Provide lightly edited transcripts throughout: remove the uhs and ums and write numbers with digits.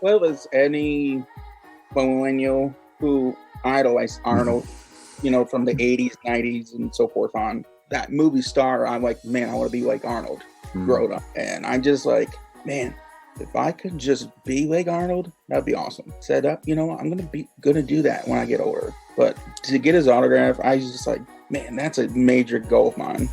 well as any millennial who idolized Arnold, from the 80s, 90s, and so forth on. That movie star, I'm like, man, I want to be like Arnold growing up. And I'm just like, man, if I could just be like Arnold, that'd be awesome. Said up, I'm gonna do that when I get older. But to get his autograph, I was just like, man, that's a major goal of mine.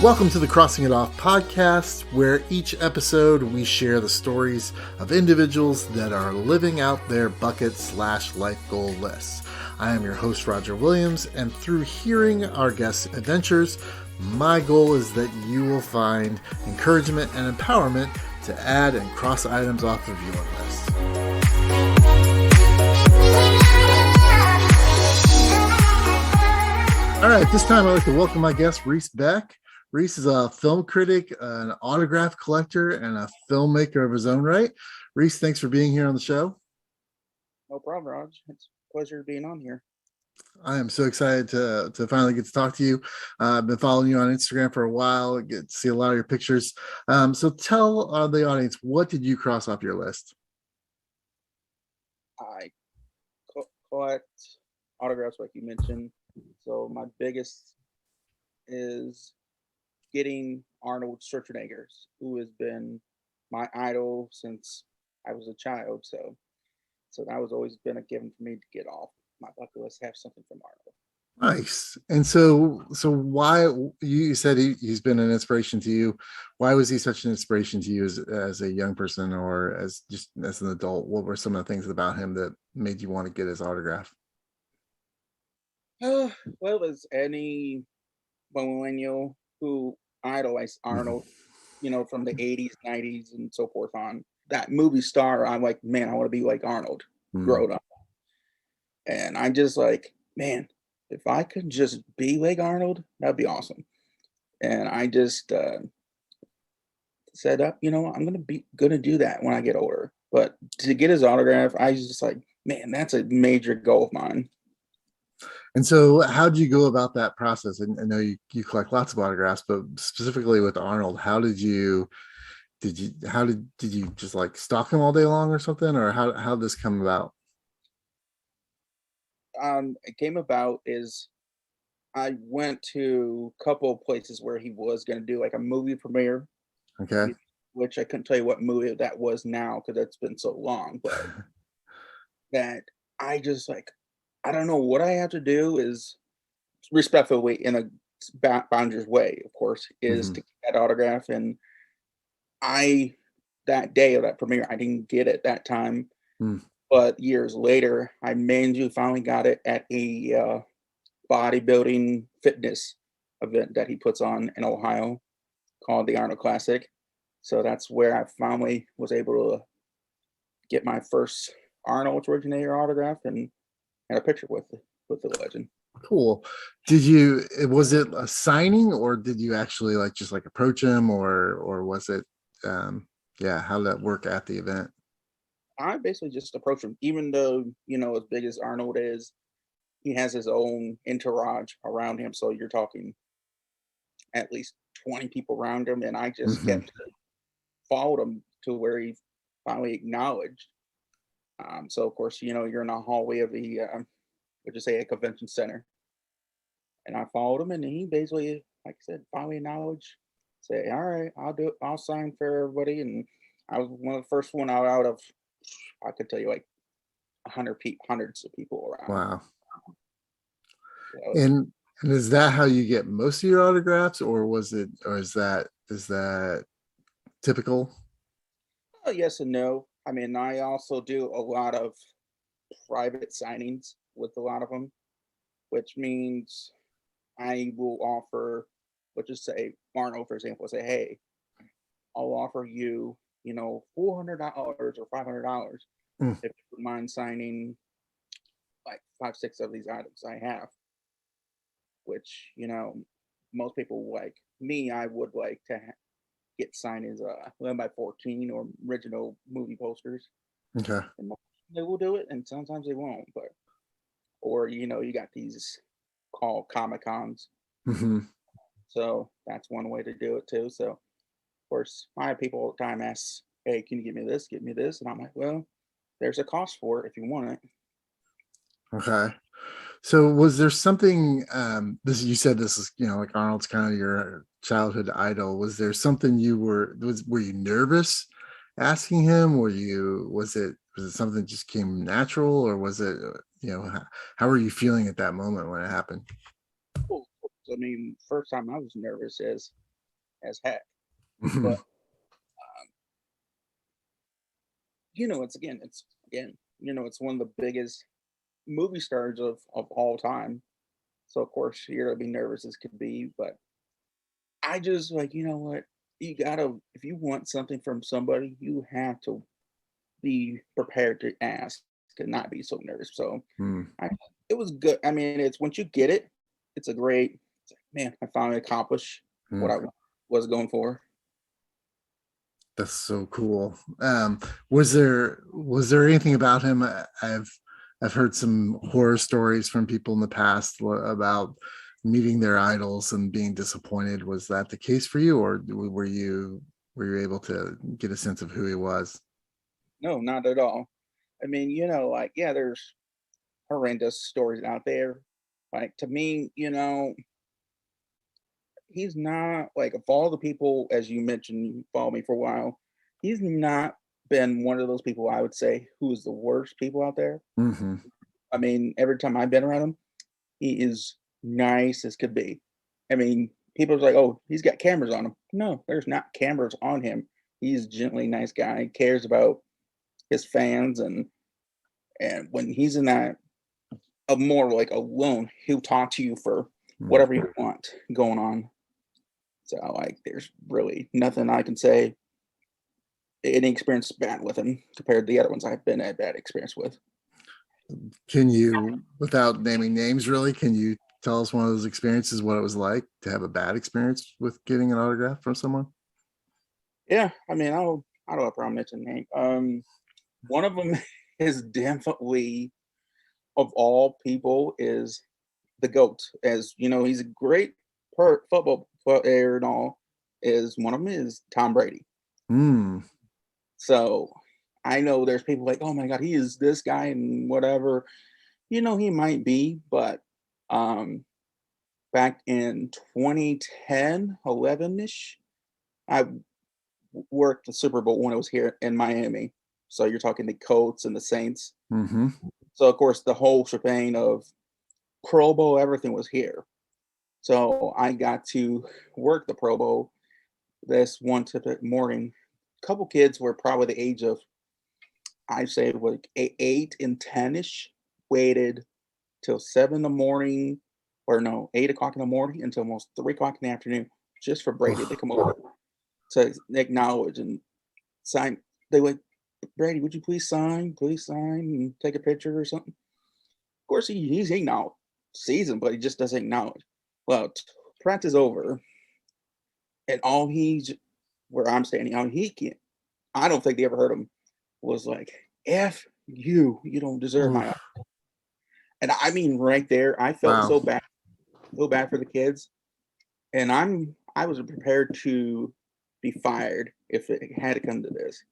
Welcome to the Crossing It Off podcast, where each episode we share the stories of individuals that are living out their bucket/life goal lists. I am your host, Roger Williams, and through hearing our guests' adventures, my goal is that you will find encouragement and empowerment to add and cross items off of your list. All right, this time I'd like to welcome my guest, Reese Beck. Reese is a film critic, an autograph collector, and a filmmaker of his own right. Reese, thanks for being here on the show. No problem, Raj. It's a pleasure being on here. I am so excited to finally get to talk to you. I've been following you on Instagram for a while. I get to see a lot of your pictures. So tell the audience, what did you cross off your list? I collect autographs, like you mentioned. So my biggest is getting Arnold Schwarzenegger, who has been my idol since I was a child. So that was always been a given for me to get off my bucket list, have something from Arnold. Nice. And so why, you said he's been an inspiration to you. Why was he such an inspiration to you as a young person or as an adult? What were some of the things about him that made you want to get his autograph? Well, as any millennial who idolized Arnold, from the 80s, 90s, and so forth on. That movie star, I'm like, man, I want to be like Arnold growing up. And I'm just like, man, if I could just be like Arnold, that'd be awesome. And I just said up, I'm gonna do that when I get older. But to get his autograph, I was just like, man, that's a major goal of mine. And so how did you go about that process? And I know you collect lots of autographs, but specifically with Arnold, how did you just like stalk him all day long or something? Or how did this come about? It came about is I went to a couple of places where he was going to do like a movie premiere. Okay. Which I couldn't tell you what movie that was now because it's been so long, but that I just like, I don't know what I have to do is respectfully in a boundaries way, of course, is to get that autograph. And that day of that premiere, I didn't get it that time, but years later, I finally got it at a bodybuilding fitness event that he puts on in Ohio called the Arnold Classic. So that's where I finally was able to get my first Arnold Schwarzenegger autograph and had a picture with the legend. Cool. Was it a signing or did you actually just approach him or was it how did that work at the event? I basically just approached him, even though, as big as Arnold is, he has his own entourage around him. So you're talking at least 20 people around him. And I just kept followed him to where he finally acknowledged. So of course, you're in the hallway of the, a convention center. And I followed him and he basically, like I said, finally acknowledged, say, all right, I'll do it. I'll sign for everybody. And I was one of the first one out of, I could tell you like hundreds of people around. Wow. So, and is that how you get most of your autographs or is that typical? Yes and no. I mean, I also do a lot of private signings with a lot of them, which means I will offer, let's just say Arnold, for example, say, hey, I'll offer you, $400 or $500 if you don't mind signing like 5-6 of these items I have, which, most people like me, I would like to get signed as 11x14 or original movie posters. Okay. And they will do it, and sometimes they won't. Or you got these called Comic Cons. So that's one way to do it too. So course, my people all the time ask, "Hey, can you get me this? Get me this?" And I'm like, "Well, there's a cost for it if you want it." Okay. So was there something this you said this is, like Arnold's kind of your childhood idol. Was there something were you nervous asking him? Was it something that just came natural, or was it how were you feeling at that moment when it happened? Well, I mean, first time I was nervous as heck, but Mhm. it's one of the biggest movie stars of all time. So of course you're gonna be nervous as could be, but I just like, you know what? You gotta if you want something from somebody, you have to be prepared to ask and not be so nervous. So Mm, I it was good. I mean, it's once you get it, it's like, man, I finally accomplished what mm. I was going for. That's so cool. Was there anything about him? I've heard some horror stories from people in the past about meeting their idols and being disappointed. Was that the case for you, or were you able to get a sense of who he was? No, not at all. I mean, like yeah, there's horrendous stories out there. Like to me, he's not like of all the people, as you mentioned, you follow me for a while. He's not been one of those people I would say who is the worst people out there. Hmm. I mean, every time I've been around him, he is nice as could be. I mean, people's like, "Oh, he's got cameras on him." No, there's not cameras on him. He's a gently nice guy. Cares about his fans, and when he's in that a more like alone, he'll talk to you for whatever you want going on. So like, there's really nothing I can say any experience bad with him compared to the other ones I've been a bad experience with. Can you, without naming names, really, can you tell us one of those experiences, what it was like to have a bad experience with getting an autograph from someone? Yeah, I mean, I don't have a problem mentioning name. One of them is definitely of all people is the goat. As you know, he's a great football player and all. Is one of them is Tom Brady. Mm, So I know there's people like, oh my god, he is this guy and whatever. He might be, but um, back in 2010, 11-ish, I worked the Super Bowl when it was here in Miami. So you're talking the Colts and the Saints. hmm. So of course the whole shebang of Pro Bowl, everything was here. So I got to work the Pro Bowl this one typical morning. A couple kids were probably the age of I say like 8 and 10-ish, waited till 7 in the morning, or no, 8 o'clock in the morning until almost 3 o'clock in the afternoon just for Brady to Oh, come over to acknowledge and sign. They went, Brady, would you please sign and take a picture or something? Of course, he's acknowledged, sees him, but he just doesn't acknowledge. Well, practice over, and all he's where I'm standing, all he can. I don't think they ever heard him was like, "F you, you don't deserve my." oof. And I mean, right there, I felt Wow. so bad for the kids, and I was prepared to be fired if it had to come to this.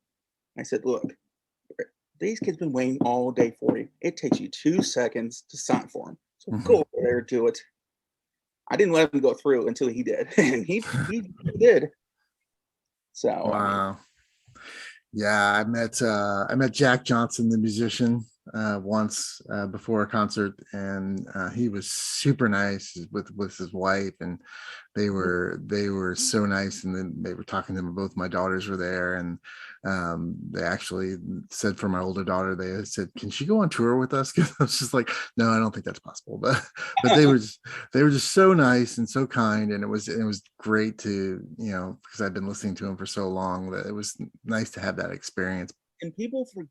I said, "Look, these kids been waiting all day for you. It takes you 2 seconds to sign for them. So go Mhm. over there, do it." I didn't let him go through until he did, and he did. So I mean, Wow. Yeah, I met Jack Johnson, the musician, once before a concert, and he was super nice with his wife, and they were so nice. And then they were talking to me. Both my daughters were there, and they actually said for my older daughter, they said, "Can she go on tour with us?" Because I was just like, "No, I don't think that's possible." But they were just so nice and so kind, and it was great to because I've been listening to him for so long that it was nice to have that experience. and people for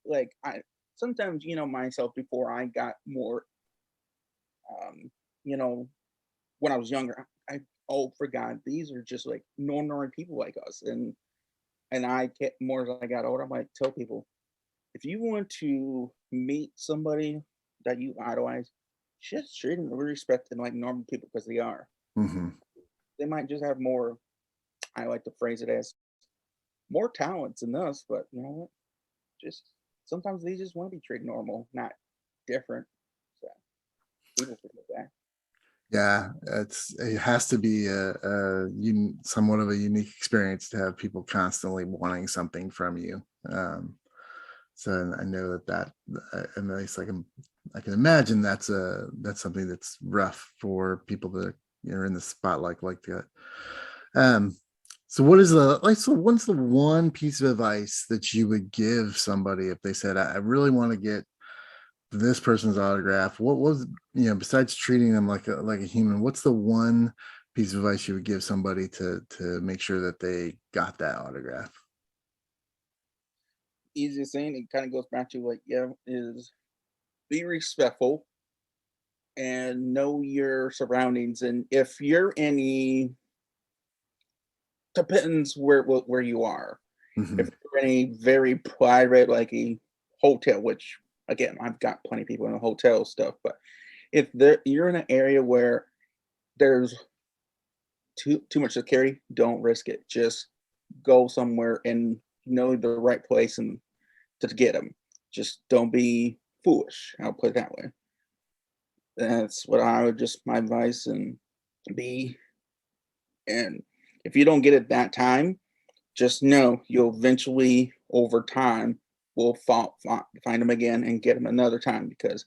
like I sometimes myself before I got more um you know when I was younger, I oh forgot these are just like normal people like us, and I get more as I got older. I'm like tell people if you want to meet somebody that you idolize, just treat them with respect and like normal people because they are. Hmm. They might just have more I like to phrase it as more talents than us, but you know what? Just sometimes they just want to be treated normal, not different. So people forget that. Yeah, it has to be somewhat of a unique experience to have people constantly wanting something from you. So I know and at least I can imagine that's something that's rough for people that are in the spotlight like that. Um, so what's the one piece of advice that you would give somebody if they said, I really want to get this person's autograph? What was, besides treating them like a human, what's the one piece of advice you would give somebody to make sure that they got that autograph? Easiest thing, it kind of goes back to like, yeah, is be respectful and know your surroundings. And if you're any, depends where you are. Hmm. If you're in a very private, like a hotel, which again, I've got plenty of people in the hotel stuff, but if you're in an area where there's too much to carry, don't risk it. Just go somewhere and know the right place and to get them. Just don't be foolish. I'll put it that way. That's what I would just my advice and be. And if you don't get it that time, just know you'll eventually, over time, will find them again and get them another time. Because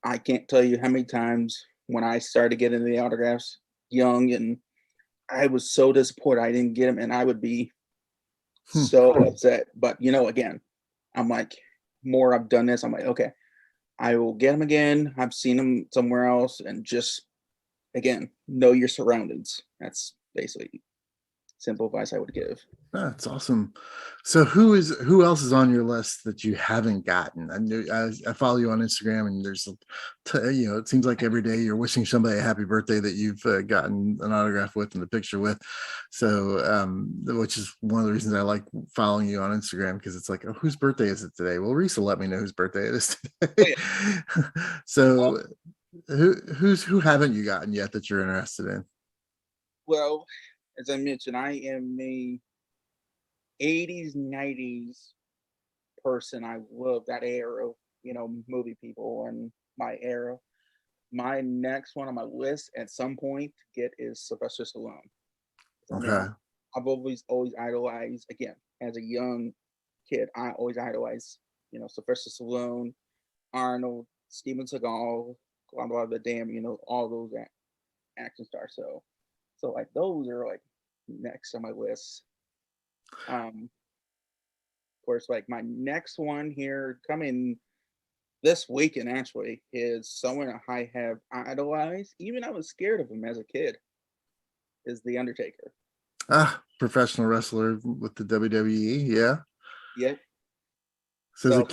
I can't tell you how many times when I started getting the autographs young and I was so disappointed I didn't get them, and I would be Hmm. so upset. But again, I'm like, more I've done this, I'm like, okay, I will get them again. I've seen them somewhere else, and just again, know your surroundings. That's basically simple advice I would give. That's awesome. So who else is on your list that you haven't gotten? I follow you on Instagram, and it seems like every day you're wishing somebody a happy birthday that you've gotten an autograph with and a picture with. So, which is one of the reasons I like following you on Instagram, because it's like, oh, whose birthday is it today? Well, Reese will let me know whose birthday it is Oh today. yeah. Well, So, who haven't you gotten yet that you're interested in? well, as I mentioned, I am a 80s, 90s person. I love that era of, movie people and my era. My next one on my list at some point to get is Sylvester Stallone. I mean, Okay. I've always idolized, again, as a young kid, I always idolized, Sylvester Stallone, Arnold, Steven Seagal, Claude Van Damme, all those action stars. So like those are like next on my list. Of course, like my next one here coming this weekend actually is someone I have idolized. Even I was scared of him as a kid. Is the Undertaker. Professional wrestler with the WWE. Yeah. Yeah. So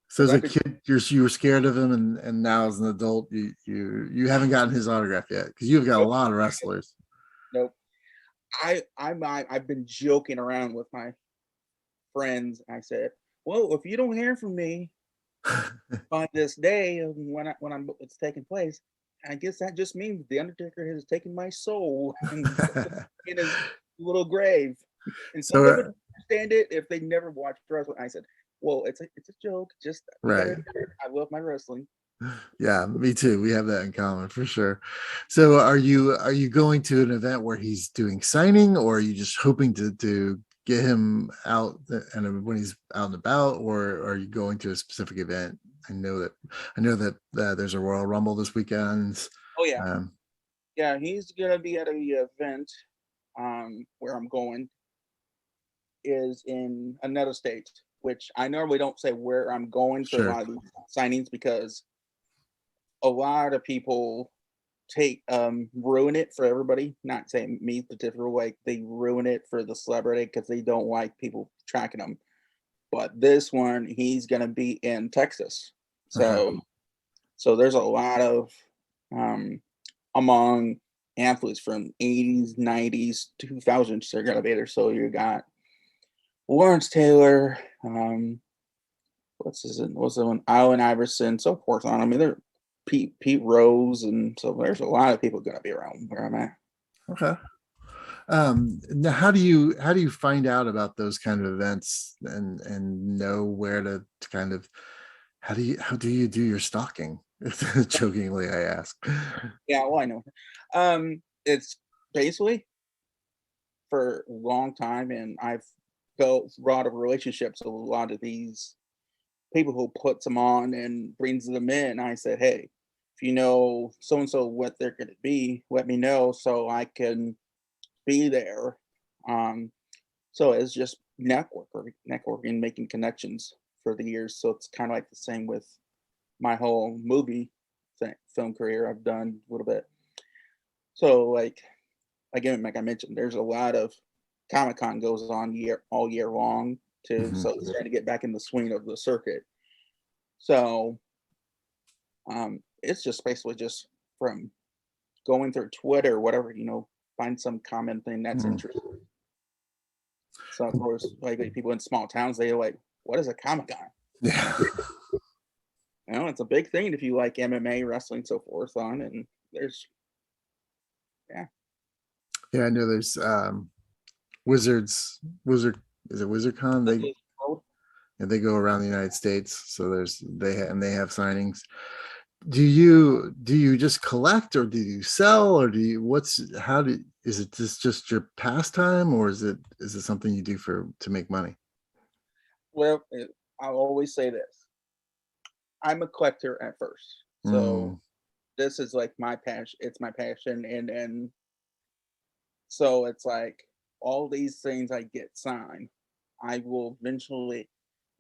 So as because a I've been kid, you were scared of him, and now as an adult, you haven't gotten his autograph yet, because you've got a nope, lot of wrestlers. nope. I've been joking around with my friends. I said, well, if you don't hear from me by this day of it's taking place, I guess that just means the Undertaker has taken my soul and in his little grave. And some So, people don't understand it if they never watched wrestling. I said, well, it's a joke. Just you right. gotta. I love my wrestling. Yeah, me too. We have that in common for sure. So are you going to an event where he's doing signing, or are you just hoping to get him out and when he's out and about, or are you going to a specific event? I know that there's a Royal Rumble this weekend. Oh yeah, Um, yeah. He's gonna be at a event. Where I'm going is in another state, which I normally don't say where I'm going for a sure. lot of these signings because a lot of people take ruin it for everybody. Not saying me particular, like they ruin it for the celebrity because they don't like people tracking them. But this one, he's gonna be in Texas, Okay. so there's a lot of um, among athletes from 80s, 90s, 2000s they're gonna be there. So you got Lawrence Taylor, what's the one? Allen Iverson, so forth on. I mean, there Pete Rose, and so there's a lot of people gonna be around where I'm at. Okay. Now how do you find out about those kind of events and know where to kind of how do you do your stalking? Jokingly, I ask. Yeah, well, I know. It's basically for a long time, and I've built a lot of relationships with a lot of these people who puts them on and brings them in. I said, hey, if you know so and so what they're going to be, let me know so I can be there. Um, so it's just networking, making connections for the years. So it's kind of like the same with my whole movie film career. I've done a little bit. So like again, like I mentioned, there's a lot of Comic Con goes on all year long too. Mhm. So it's trying to get back in the swing of the circuit. So it's just basically just from going through Twitter or whatever, find some common thing that's Mm. interesting. So of course, like people in small towns, they're like, "What is a Comic Con?" Yeah. It's a big thing if you like MMA, wrestling, so forth. On and there's yeah, Yeah, I know there's Wizard is it WizardCon? They World. and they go around the United States, so they have signings. Do you just collect, or do you sell, or do you what's how do is it just your pastime, or is it something you do for to make money? Well, I'll always say this: I'm a collector at first, Mm, so this is like my passion. It's my passion, and so it's like all these things I get signed, I will eventually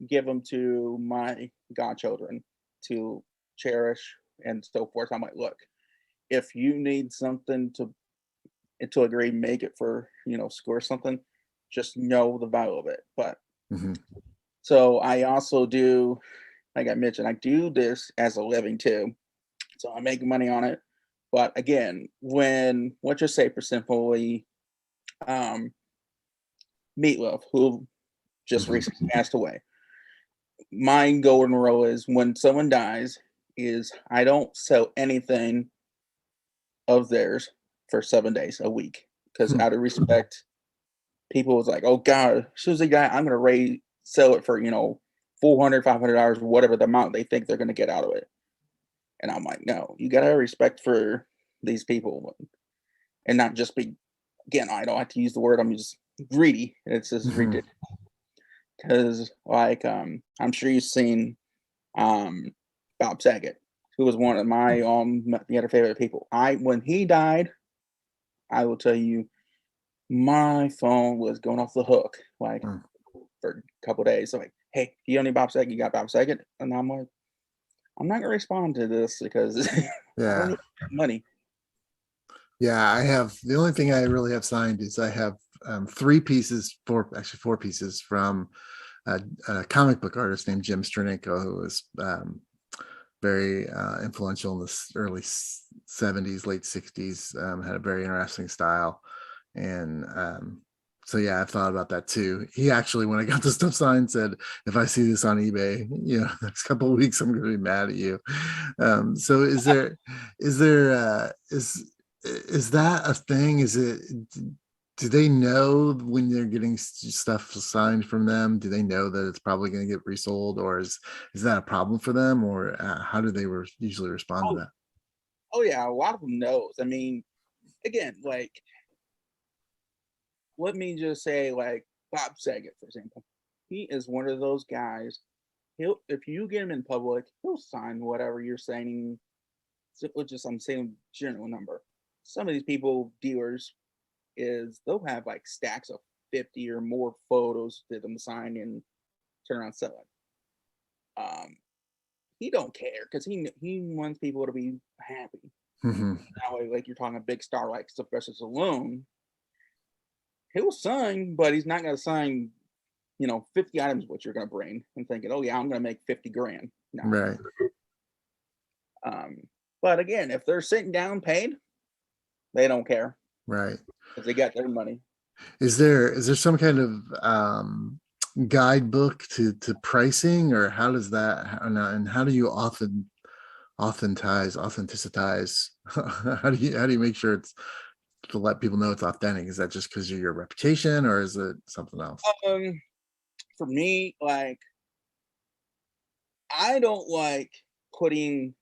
give them to my godchildren to cherish and so forth. I'm like, look, if you need something to agree, make it for school or something, just know the value of it. But mhm, so I also do, like I mentioned, I do this as a living too. So I make money on it. But again, when let's just say for simply um Meatloaf, who just mhm, recently passed away. My golden rule is when someone dies, is I don't sell anything of theirs for 7 days a week because hmm, out of respect, people was like, "Oh God, as soon as they die, I'm gonna sell it for 400, $500, whatever the amount they think they're gonna get out of it." And I'm like, "No, you gotta have respect for these people and not just be again. I don't like to use the word. I'm just greedy. It's just mhm. ridiculous because like I'm sure you've seen um, Bob Saget, who was one of my the other favorite people. I when he died, I will tell you, my phone was going off the hook like Mm. for a couple days. So like, hey, you only Bob Saget, you got Bob Saget, and I'm like, I'm not gonna respond to this because I don't Yeah. need money. Yeah, I have the only thing I really have signed is I have four pieces from a comic book artist named Jim Sternenko, who was very influential in the early 70s, late 60s, had a very interesting style. And so, yeah, I've thought about that too. He actually, when I got the stuff signed, said, if I see this on eBay, next couple of weeks, I'm going to be mad at you. So is that a thing? Do they know when they're getting stuff signed from them? Do they know that it's probably going to get resold, or is that a problem for them, or how do they usually respond to Oh, that? oh yeah, a lot of them knows. I mean, again, like let me just say, like Bob Saget, for example, he is one of those guys. He'll if you get him in public, he'll sign whatever you're saying. Just I'm saying general number. Some of these people dealers is they'll have like stacks of 50 or more photos that them sign and turn around sell it. He don't care because he wants people to be happy. Mhm. That way, like you're talking a big star like Sylvester Stallone, he'll sign, but he's not gonna sign 50 items what you're gonna bring and thinking, oh yeah, I'm gonna make 50 grand. No. Right, Um, but again, if they're sitting down paid, they don't care right. because they got their money. Is there some kind of guidebook to pricing, or how does that and how do you authenticize how do you make sure it's to let people know it's authentic? Is that just because of your reputation, or is it something else? For me, like, I don't like putting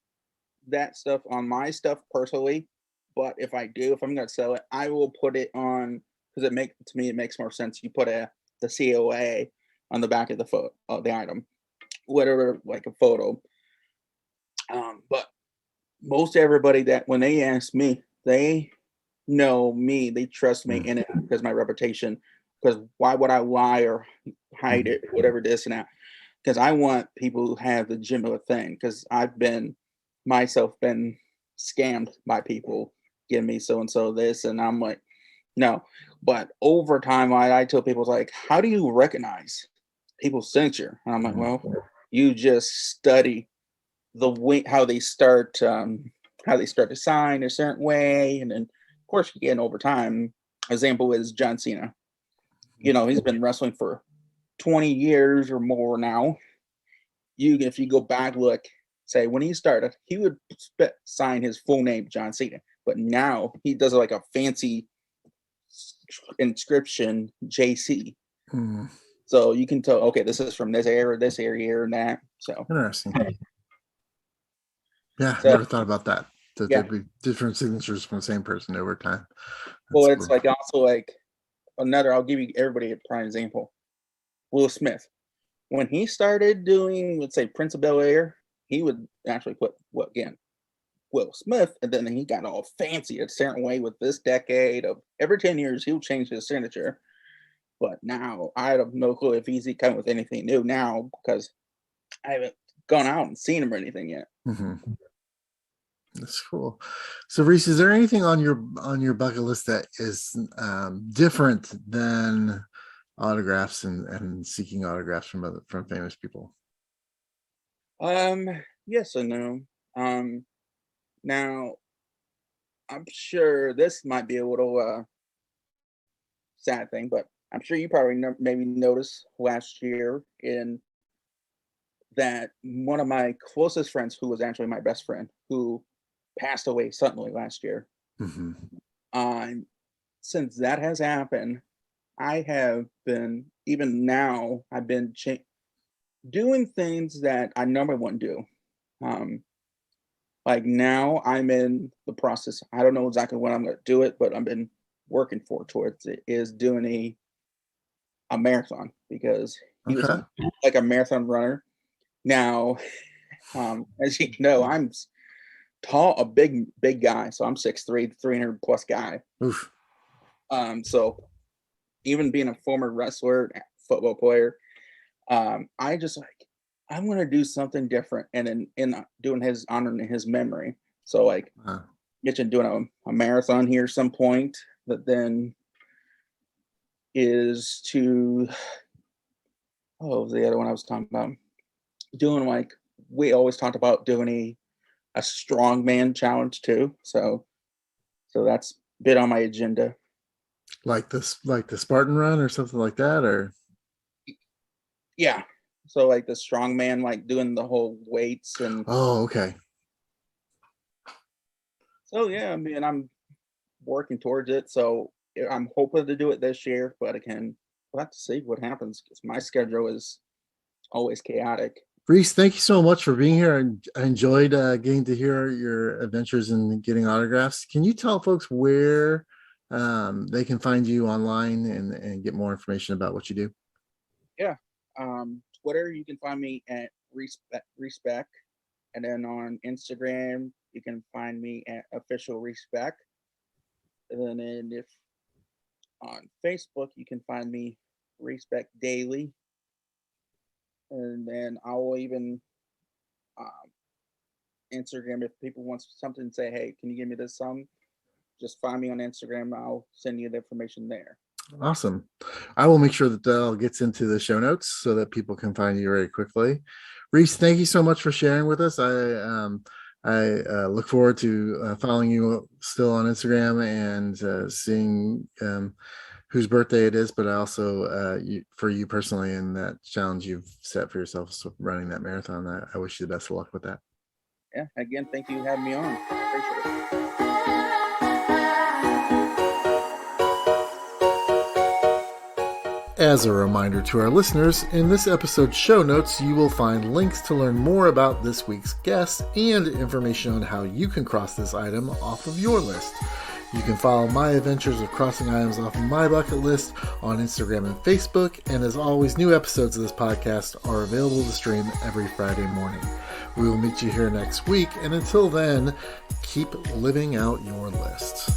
that stuff on my stuff personally, but if I'm gonna sell it, I will put it on because it makes more sense. You put the COA on the back of the photo of the item, whatever, like a photo. But most everybody that when they ask me, they know me, they trust me in it because my reputation. Because why would I lie or hide it, whatever this and that? Because I want people who have the genuine thing. Because I've been scammed by people, give me so and so this, and I'm like, no. But over time, I tell people like, how do you recognize people's signature? And I'm like, well, you just study the way how they start to sign a certain way, and then of course again over time. Example is John Cena. He's been wrestling for 20 years or more now. If you go back, look, say when he started, he would sign his full name, John Cena, but now he does like a fancy inscription, JC. So you can tell, okay, this is from this area, and that. So interesting. Yeah, so, never thought about that. That yeah. there'd be different signatures from the same person over time. Well, it's like also like I'll give you everybody a prime example. Will Smith. When he started doing, let's say, Prince of Bel-Air, he would actually put, Will Smith, and then he got all fancy a certain way with this decade of every 10 years, he'll change his signature. But now I have no clue if he's coming with anything new now because I haven't gone out and seen him or anything yet. That's cool. So Reese, is there anything on your bucket list that is different than autographs and seeking autographs from famous people? Yes and no. Now I'm sure this might be a little sad thing, but I'm sure you probably maybe noticed last year in that one of my closest friends, who was actually my best friend, who passed away suddenly last year. Since that has happened, I have been, even now, I've been doing things that I normally wouldn't do. Like now, I'm in the process. I don't know exactly when I'm going to do it, but I've been working towards it. Is doing a marathon because he was like a marathon runner. Now, as you know, I'm tall, a big guy, so I'm 6'3", 300 plus guy. Oof. So even being a former wrestler, football player, I just like, I'm gonna do something different, and in doing his honor and his memory. So like, mentioned doing a marathon here some point, but then is to the other one I was talking about, doing like we always talked about doing a strongman challenge too. So that's a bit on my agenda. Like the Spartan run or something like that, or yeah. So like the strongman, like doing the whole weights and okay. So yeah, I mean I'm working towards it. So I'm hoping to do it this year, but again, we'll have to see what happens because my schedule is always chaotic. Reese, thank you so much for being here. I enjoyed getting to hear your adventures in getting autographs. Can you tell folks where they can find you online and get more information about what you do? Yeah. Twitter, you can find me at Reese Beck. And then on Instagram, you can find me at official Reese Beck. And then if on Facebook, you can find me Reese Beck Daily. And then I will even Instagram, if people want something, say, hey, can you give me this song? Just find me on Instagram. I'll send you the information there. Awesome. I will make sure that all gets into the show notes so that people can find you very quickly. Reese, thank you so much for sharing with us. I look forward to following you still on Instagram and seeing whose birthday it is, but also for you personally in that challenge you've set for yourself, so running that marathon. I wish you the best of luck with that. Yeah, again, thank you for having me on. I appreciate it. As a reminder to our listeners, in this episode's show notes, you will find links to learn more about this week's guest and information on how you can cross this item off of your list. You can follow my adventures of crossing items off of my bucket list on Instagram and Facebook, and as always, new episodes of this podcast are available to stream every Friday morning. We will meet you here next week, and until then, keep living out your list.